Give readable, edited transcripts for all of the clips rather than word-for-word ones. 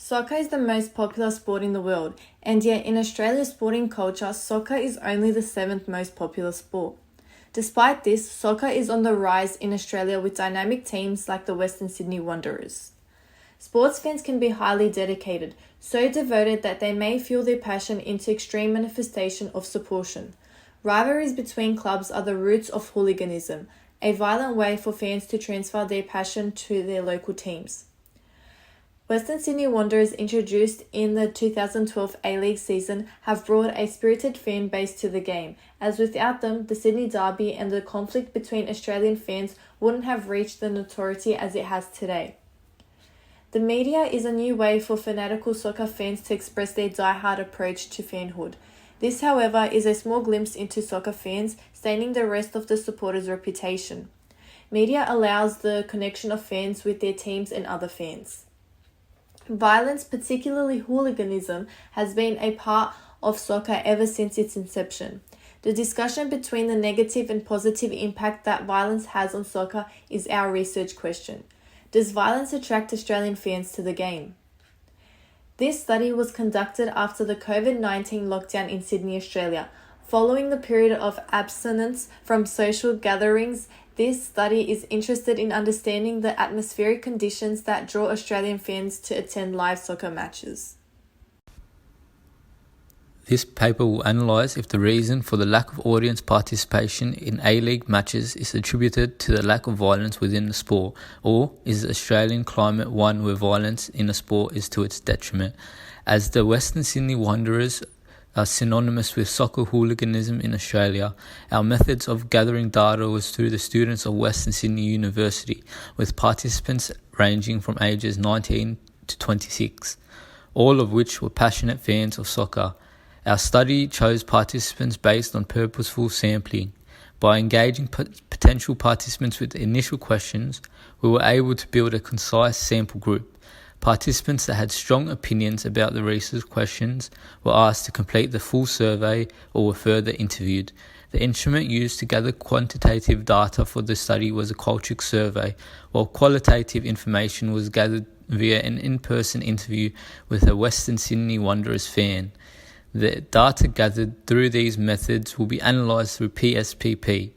Soccer is the most popular sport in the world, and yet in Australia's sporting culture, soccer is only the 7th most popular sport. Despite this, soccer is on the rise in Australia with dynamic teams like the Western Sydney Wanderers. Sports fans can be highly dedicated, so devoted that they may fuel their passion into extreme manifestation of suppulsion. Rivalries between clubs are the roots of hooliganism, a violent way for fans to transfer their passion to their local teams. Western Sydney Wanderers, introduced in the 2012 A-League season, have brought a spirited fan base to the game, as without them, the Sydney Derby and the conflict between Australian fans wouldn't have reached the notoriety as it has today. The media is a new way for fanatical soccer fans to express their die-hard approach to fanhood. This, however, is a small glimpse into soccer fans, staining the rest of the supporters' reputation. Media allows the connection of fans with their teams and other fans. Violence, particularly hooliganism, has been a part of soccer ever since its inception. The discussion between the negative and positive impact that violence has on soccer is our research question. Does violence attract Australian fans to the game? This study was conducted after the COVID-19 lockdown in Sydney, Australia. Following the period of abstinence from social gatherings, this study is interested in understanding the atmospheric conditions that draw Australian fans to attend live soccer matches. This paper will analyse if the reason for the lack of audience participation in A-League matches is attributed to the lack of violence within the sport, or is the Australian climate one where violence in a sport is to its detriment. As the Western Sydney Wanderers are synonymous with soccer hooliganism in Australia, our methods of gathering data was through the students of Western Sydney University, with participants ranging from ages 19 to 26, all of which were passionate fans of soccer. Our study chose participants based on purposeful sampling. By engaging potential participants with initial questions, we were able to build a concise sample group. Participants that had strong opinions about the research questions were asked to complete the full survey or were further interviewed. The instrument used to gather quantitative data for the study was a Qualtrics survey, while qualitative information was gathered via an in-person interview with a Western Sydney Wanderers fan. The data gathered through these methods will be analysed through PSPP.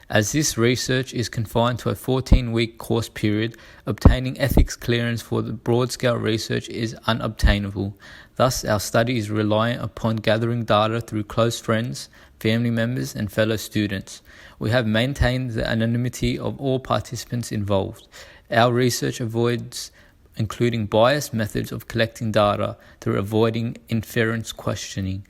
As this research is confined to a 14-week course period, obtaining ethics clearance for the broad-scale research is unobtainable. Thus, our study is reliant upon gathering data through close friends, family members, and fellow students. We have maintained the anonymity of all participants involved. Our research avoids including biased methods of collecting data through avoiding inference questioning.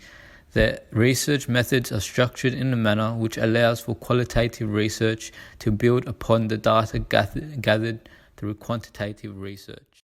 The research methods are structured in a manner which allows for qualitative research to build upon the data gathered through quantitative research.